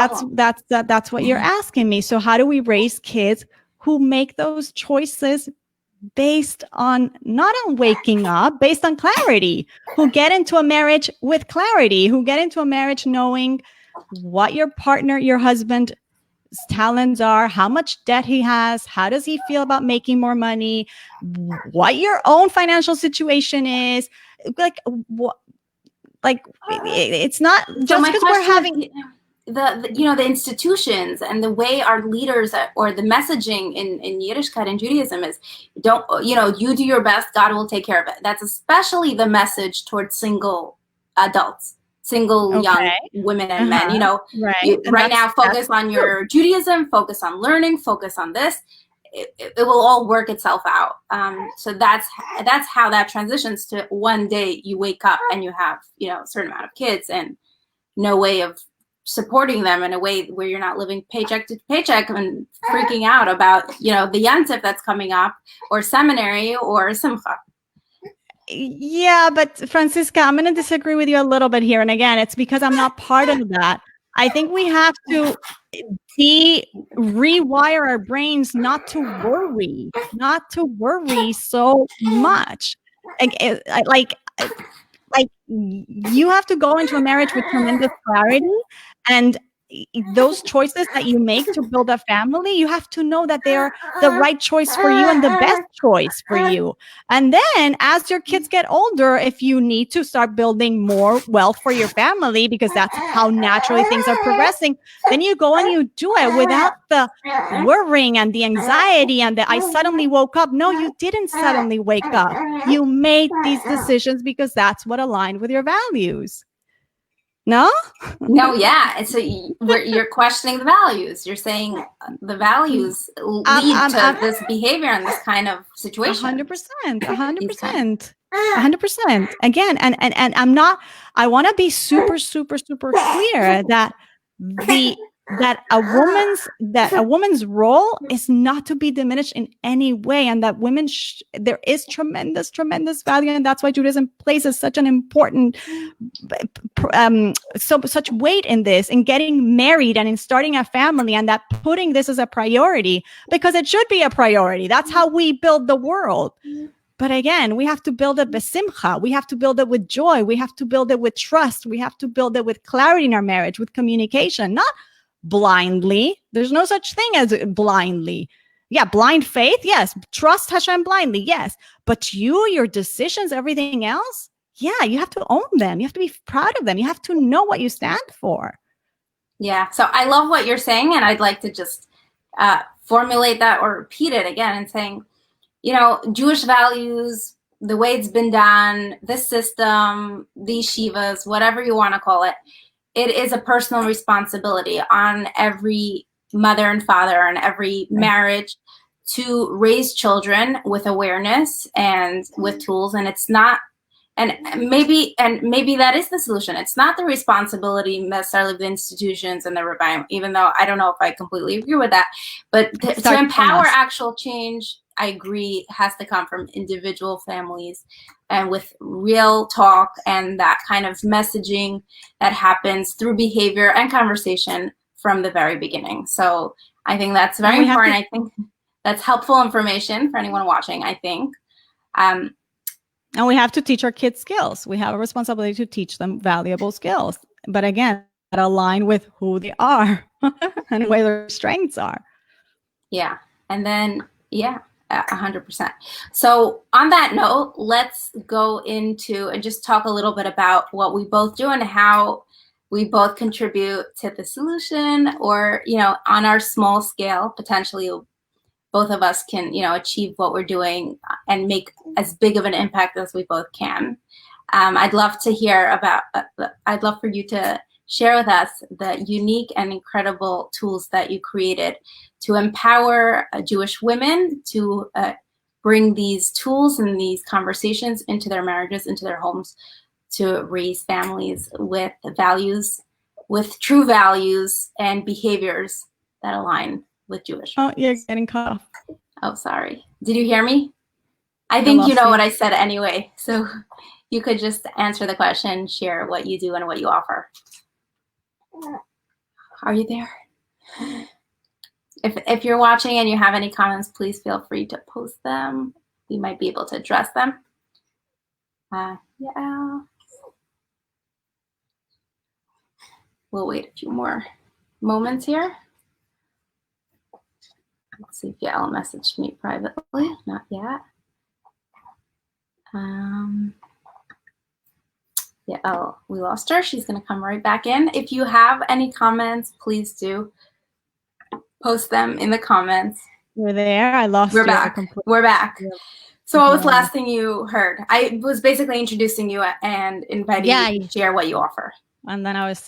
B: that's what you're asking me. So how do we raise kids who make those choices based on, not on waking up, based on clarity, who get into a marriage with clarity, who get into a marriage knowing what your partner, your husband's talents are, how much debt he has, how does he feel about making more money, what your own financial situation is, it's not just because we're having
A: the institutions and the way our leaders or the messaging in Yiddishkeit and Judaism is, you do your best, God will take care of it. That's especially the message towards single adults, young women and men. Right now, focus on your Judaism, focus on learning, focus on this. It will all work itself out. So that's how that transitions to one day you wake up and you have a certain amount of kids and no way of supporting them in a way where you're not living paycheck to paycheck and freaking out about the Yantif that's coming up, or seminary, or Simcha.
B: Yeah, but Franciska, I'm going to disagree with you a little bit here. And again, it's because I'm not part of that. I think we have to rewire our brains not to worry so much. Like you have to go into a marriage with tremendous clarity, and those choices that you make to build a family, you have to know that they're the right choice for you and the best choice for you. And then as your kids get older, if you need to start building more wealth for your family, because that's how naturally things are progressing, then you go and you do it without the worrying and the anxiety and the I suddenly woke up. No, you didn't suddenly wake up. You made these decisions because that's what aligned with your values. No,
A: yeah. And so you're questioning the values. You're saying the values lead to this behavior and this kind of situation.
B: 100%. Again, and I'm not. I want to be super clear that a woman's role is not to be diminished in any way, and that women there is tremendous value, and that's why Judaism places such an important such weight in this, in getting married and in starting a family, and that putting this as a priority, because it should be a priority. That's how we build the world. But again, we have to build it besimcha. We have to build it with joy. We have to build it with trust. We have to build it with clarity in our marriage, with communication, not blindly. There's no such thing as blindly. Yeah, blind faith, yes. Trust Hashem blindly, yes. But your decisions, everything else, yeah, you have to own them. You have to be proud of them. You have to know what you stand for.
A: Yeah, so I love what you're saying, and I'd like to just formulate that or repeat it again and saying, Jewish values, the way it's been done, this system, these shivas, whatever you want to call it, it is a personal responsibility on every mother and father and every marriage to raise children with awareness and with tools. And it's not, and maybe that is the solution. It's not the responsibility necessarily of the institutions and the rabbi, even though I don't know if I completely agree with that. But to empower actual change, I agree, has to come from individual families and with real talk and that kind of messaging that happens through behavior and conversation from the very beginning. So I think that's very important. I think that's helpful information for anyone watching, I think.
B: And we have to teach our kids skills. We have a responsibility to teach them valuable skills. But again, that align with who they are and where their strengths are.
A: Yeah. And then, 100%. So on that note, let's go into and just talk a little bit about what we both do and how we both contribute to the solution, or, on our small scale, potentially both of us can, achieve what we're doing and make as big of an impact as we both can. I'd love to hear about, I'd love for you to share with us the unique and incredible tools that you created to empower Jewish women to bring these tools and these conversations into their marriages, into their homes, to raise families with values, with true values and behaviors that align with Jewish.
B: Oh, you're getting cut off.
A: Oh, sorry. Did you hear me? I think you know what I said anyway. So you could just answer the question, share what you do and what you offer. Are you there? If you're watching and you have any comments, please feel free to post them. We might be able to address them. Yeah. We'll wait a few more moments here. Let's see if Yael messaged me privately. Not yet. Yael, we lost her. She's going to come right back in. If you have any comments, please do post them in the comments.
B: We're there. I lost you.
A: We're back. We're back. Yeah. So what was the last thing you heard? I was basically introducing you and inviting you to share what you offer.
B: And then I was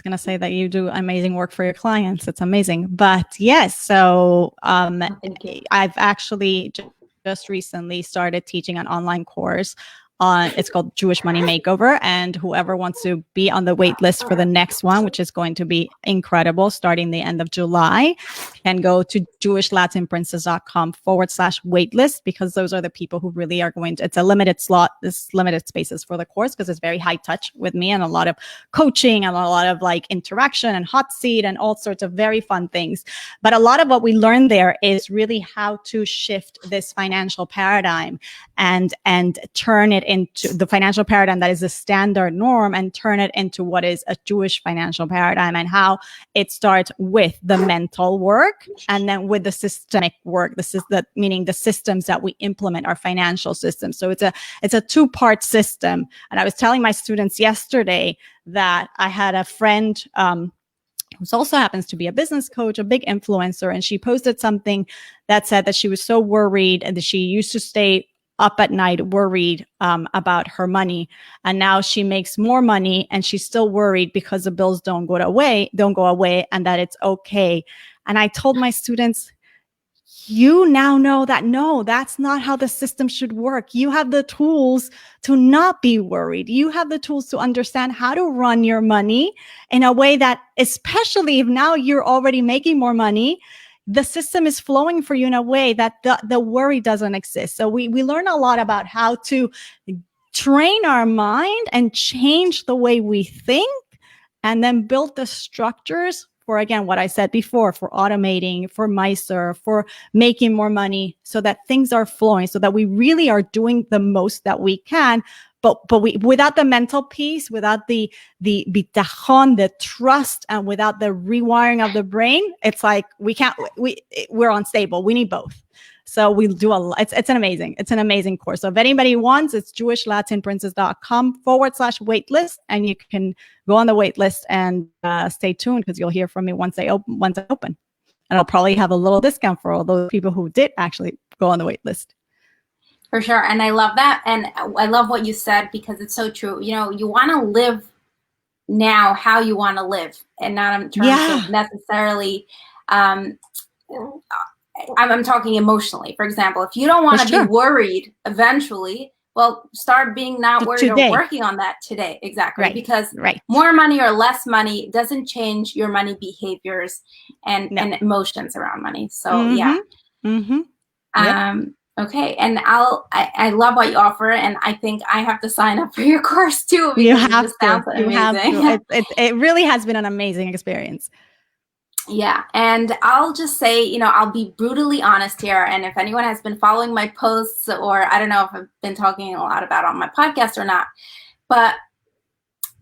B: going to say that you do amazing work for your clients. It's amazing. But yes, so I've actually just recently started teaching an online course it's called Jewish Money Makeover. And whoever wants to be on the wait list for the next one, which is going to be incredible, starting the end of July, can go to jewishlatинprincess.com/waitlist, because those are the people who really are going to, it's a limited slot, this limited spaces for the course, because it's very high touch with me and a lot of coaching and a lot of like interaction and hot seat and all sorts of very fun things. But a lot of what we learned there is really how to shift this financial paradigm and turn it into the financial paradigm that is the standard norm and turn it into what is a Jewish financial paradigm, and how it starts with the mental work and then with the systemic work. This is meaning the systems that we implement, our financial system. So it's a two-part system. And I was telling my students yesterday that I had a friend who also happens to be a business coach, a big influencer, and she posted something that said that she was so worried and that she used to stay up at night worried about her money, and now she makes more money and she's still worried because the bills don't go away, and that it's okay. And I told my students, you now know that no, that's not how the system should work. You have the tools to not be worried. You have the tools to understand how to run your money in a way that, especially if now you're already making more money, the system is flowing for you in a way that the worry doesn't exist. So we learn a lot about how to train our mind and change the way we think, and then build the structures for, again, what I said before, for automating, for Meiser, for making more money, so that things are flowing, so that we really are doing the most that we can. But we, without the mental piece, without the bitachon, the trust, and without the rewiring of the brain, it's like we're unstable. We need both. So we do a lot. It's an amazing course. So if anybody wants, it's jewishlatинprincess.com/waitlist, and you can go on the wait list and stay tuned, because you'll hear from me once I open. And I'll probably have a little discount for all those people who did actually go on the wait list.
A: For sure. And I love that. And I love what you said, because it's so true. You know, you want to live now how you want to live, and not in terms of necessarily, I'm talking emotionally. For example, if you don't want to be worried eventually, well, start being not worried today, or working on that today. Exactly. Right. Because more money or less money doesn't change your money behaviors and emotions around money. So okay, and I love what you offer, and I think I have to sign up for your course too.
B: You have to. It really has been an amazing experience.
A: Yeah, and I'll just say, I'll be brutally honest here. And if anyone has been following my posts, or I don't know if I've been talking a lot about it on my podcast or not, but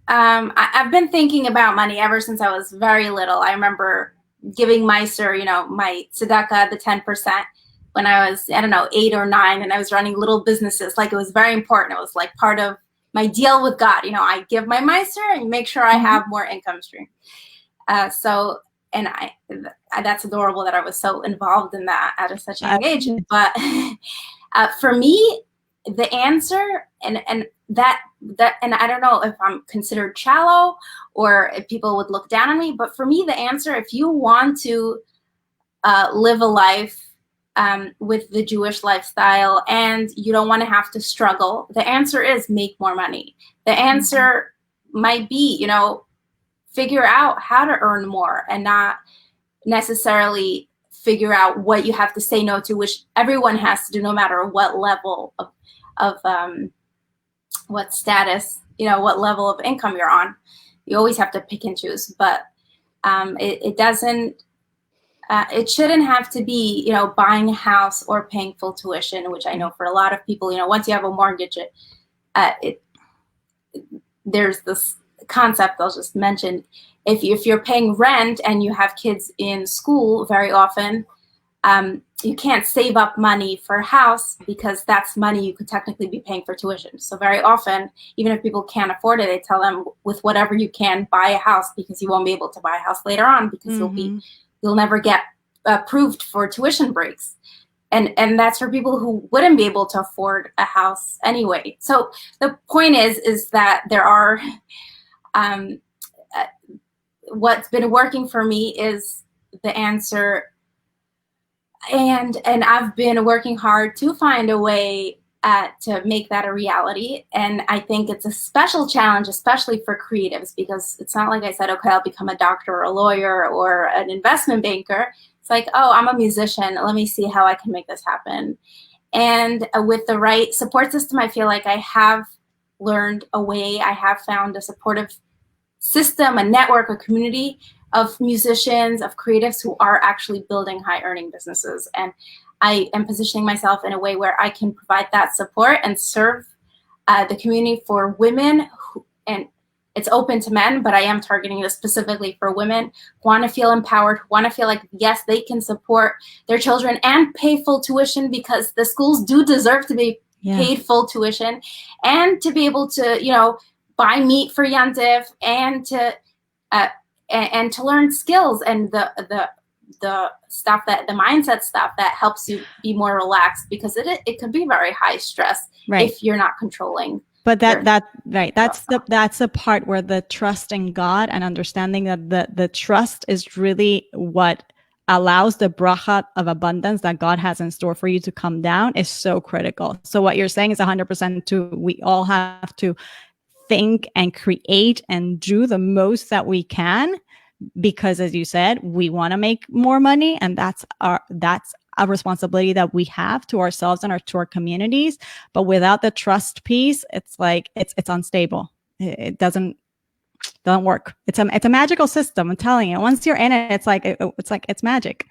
A: I've been thinking about money ever since I was very little. I remember giving Meiser, my tzedakah, the 10%, when I was, I don't know, 8 or 9, and I was running little businesses. Like, it was very important. It was like part of my deal with God. I give my Meiser and make sure I have more income stream. And that's adorable that I was so involved in that at such a young age. But for me, the answer, and I don't know if I'm considered shallow or if people would look down on me, but for me, the answer, if you want to live a life with the Jewish lifestyle and you don't want to have to struggle, the answer is make more money. The answer might be, figure out how to earn more and not necessarily figure out what you have to say no to, which everyone has to do no matter what level of what status, what level of income you're on. You always have to pick and choose, but it shouldn't have to be, buying a house or paying full tuition, which I know for a lot of people, once you have a mortgage, there's this concept I'll just mention. If you're paying rent and you have kids in school, very often you can't save up money for a house because that's money you could technically be paying for tuition. So very often, even if people can't afford it, they tell them with whatever you can, buy a house, because you won't be able to buy a house later on because you'll never get approved for tuition breaks. And that's for people who wouldn't be able to afford a house anyway. So the point is that there are what's been working for me is the answer, and I've been working hard to find a way to make that a reality. And I think it's a special challenge, especially for creatives, because it's not like I said, okay, I'll become a doctor or a lawyer or an investment banker. It's like, oh, I'm a musician. Let me see how I can make this happen. And with the right support system, I feel like I have learned a way. I have found a supportive system, a network, a community of musicians, of creatives who are actually building high earning businesses. And I am positioning myself in a way where I can provide that support and serve the community for women and it's open to men, but I am targeting this specifically for women who want to feel empowered, who want to feel like, yes, they can support their children and pay full tuition, because the schools do deserve to be paid full tuition, and to be able to, buy meat for Yantiv, and to learn skills and the stuff, that the mindset stuff that helps you be more relaxed, because it could be very high stress if you're not controlling.
B: But that's the part where the trust in God and understanding that the trust is really what allows the bracha of abundance that God has in store for you to come down is so critical. So what you're saying is 100% we all have to think and create and do the most that we can, because as you said, we want to make more money, and that's a responsibility that we have to ourselves and to our communities. But without the trust piece, it's like it's unstable. It doesn't work. It's a magical system. I'm telling you. Once you're in it, it's magic.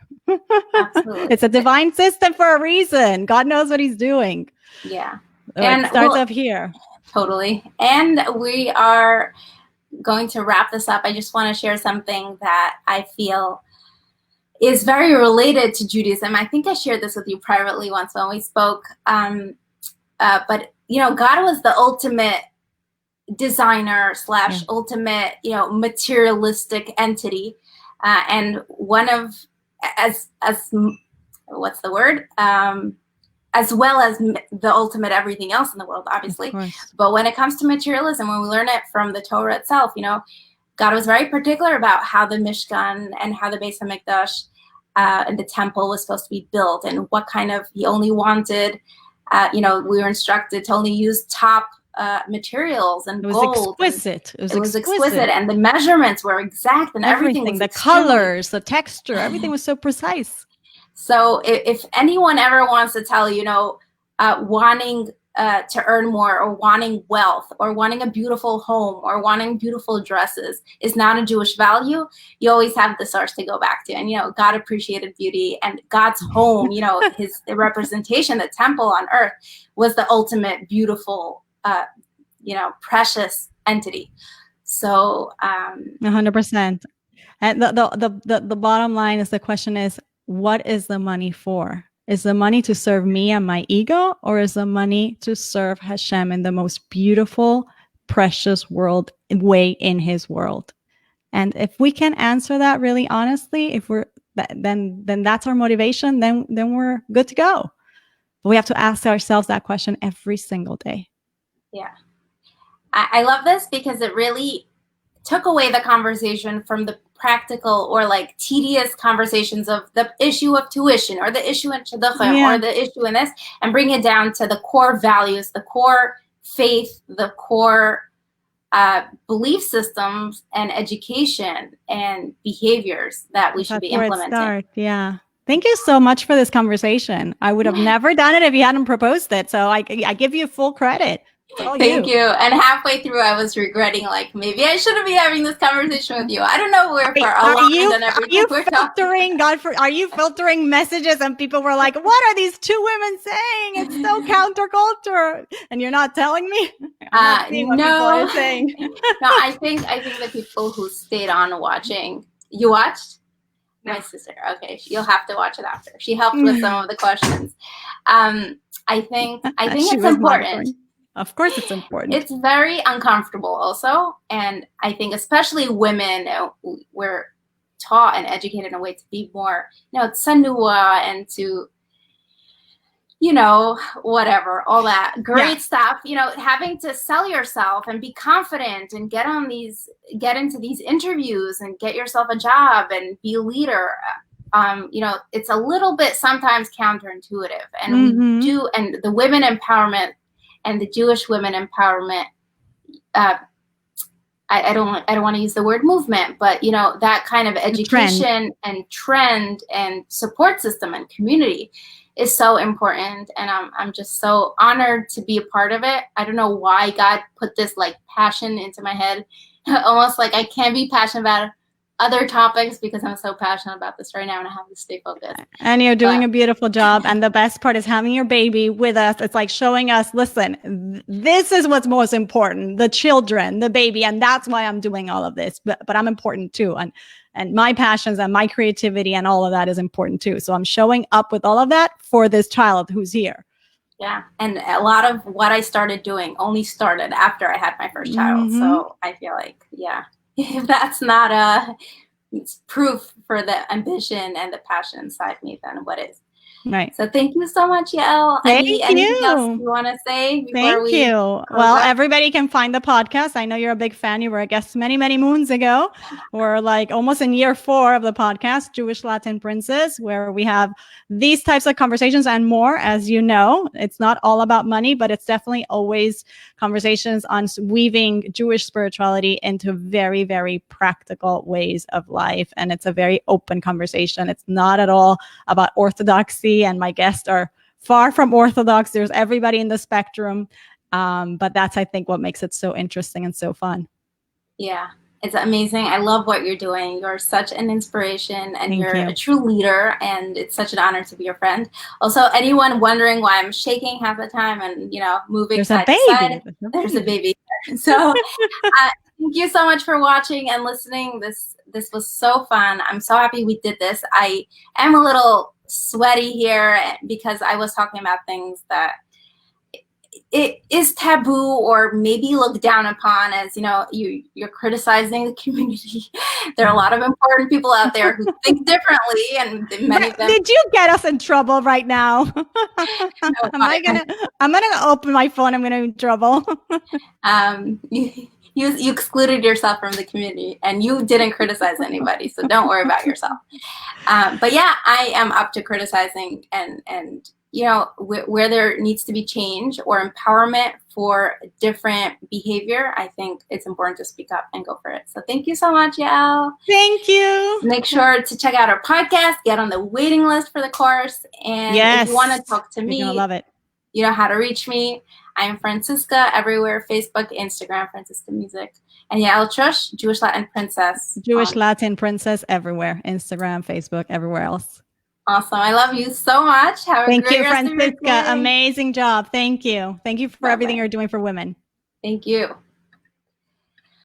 A: Absolutely.
B: It's a divine system for a reason. God knows what He's doing.
A: Yeah,
B: and it starts up here.
A: Totally. And we are going to wrap this up. I just want to share something that I feel is very related to Judaism. I think I shared this with you privately once when we spoke. But God was the ultimate designer / ultimate, materialistic entity. And one of, as what's the word? As well as the ultimate everything else in the world, obviously. But when it comes to materialism, when we learn it from the Torah itself, God was very particular about how the Mishkan and how the Beis HaMikdash and the temple was supposed to be built, and what kind of, He only wanted, we were instructed to only use top materials and gold.
B: Exquisite.
A: It was exquisite. And the measurements were exact, and everything was
B: the colors, the texture, everything was so precise.
A: So if anyone ever wants to tell, wanting to earn more, or wanting wealth, or wanting a beautiful home, or wanting beautiful dresses is not a Jewish value, you always have the source to go back to. And, God appreciated beauty, and God's home, his representation, the temple on earth, was the ultimate beautiful, precious entity. So
B: 100%. And the bottom line is, the question is, what is the money for? Is the money to serve me and my ego, or is the money to serve Hashem in the most beautiful, precious way in his world? And if we can answer that really honestly, if we're then that's our motivation, then we're good to go. But we have to ask ourselves that question every single day.
A: Yeah. I love this because it really took away the conversation from the practical or like tedious conversations of the issue of tuition, or the issue in shidduchim, or the issue in this, and bring it down to the core values, the core faith, the core belief systems and education and behaviors that we should be implementing.
B: Yeah. Thank you so much for this conversation. I would have never done it if you hadn't proposed it. So I give you full credit.
A: Thank you. And halfway through, I was regretting, like, maybe I shouldn't be having this conversation with you. I don't know where for aligned and everything.
B: Are you filtering messages, and people were like, "What are these two women saying? It's so counterculture," and you're not telling me?
A: No. I think the people who stayed on watching. You watched? No. My sister. Okay, you'll have to watch it after. She helped with some of the questions. I think it's important.
B: Of course it's important.
A: It's very uncomfortable also. And I think especially women, we're taught and educated in a way to be more, tsanua, and to, whatever, all that great stuff, having to sell yourself and be confident and get into these interviews and get yourself a job and be a leader. It's a little bit sometimes counterintuitive, and we do, and the women empowerment and the Jewish women empowerment, I don't want to use the word movement, but that kind of education and trend and support system and community is so important, and I'm just so honored to be a part of it. I don't know why God put this like passion into my head, almost like I can't be passionate about other topics because I'm so passionate about this right now, and I have to stay focused.
B: And you're doing a beautiful job. And the best part is having your baby with us. It's like showing us, listen, this is what's most important, the children, the baby. And that's why I'm doing all of this. But I'm important too. And my passions and my creativity and all of that is important too. So I'm showing up with all of that for this child who's here.
A: Yeah. And a lot of what I started doing only started after I had my first child. So I feel like, if that's not it's proof for the ambition and the passion inside me, then what is?
B: Right.
A: So thank you so much, Yael. Anything else you want to say before we
B: Thank you. Well, everybody can find the podcast. I know you're a big fan. You were a guest many, many moons ago. We're like almost in year 4 of the podcast, Jewish Latin Princess, where we have these types of conversations and more. As you know, it's not all about money, but it's definitely always conversations on weaving Jewish spirituality into very, very practical ways of life. And it's a very open conversation. It's not at all about orthodoxy. And my guests are far from orthodox. There's everybody in the spectrum. But that's, I think, what makes it so interesting and so fun.
A: Yeah, it's amazing. I love what you're doing. You're such an inspiration, and you're
B: you.
A: a true leader. And it's such an honor to be your friend. Also, anyone wondering why I'm shaking half the time and, moving
B: There's
A: side
B: a baby.
A: to side, there's a baby. So thank you so much for watching and listening. This was so fun. I'm so happy we did this. I am a little sweaty here because I was talking about things that it is taboo or maybe looked down upon as, you're criticizing the community. There are a lot of important people out there who think differently, and many of them.
B: Did you get us in trouble right now? I'm gonna open my phone. I'm gonna be in trouble.
A: You excluded yourself from the community, and you didn't criticize anybody, so don't worry about yourself. But yeah, I am up to criticizing and where there needs to be change or empowerment for different behavior. I think it's important to speak up and go for it. So thank you so much, Yael.
B: Thank you.
A: Make sure to check out our podcast, get on the waiting list for the course. And if you want to talk to me,
B: you're gonna love it.
A: You know how to reach me. I'm Franciska everywhere, Facebook, Instagram, Franciska Music. And Yael Trush, Jewish Latin Princess.
B: Jewish Latin Princess everywhere. Instagram, Facebook, everywhere else.
A: Awesome. I love you so much. Have a
B: Thank
A: great
B: you,
A: rest of your
B: Franciska.
A: day.
B: Amazing job. Thank you. Thank you for everything you're doing for women.
A: Thank you.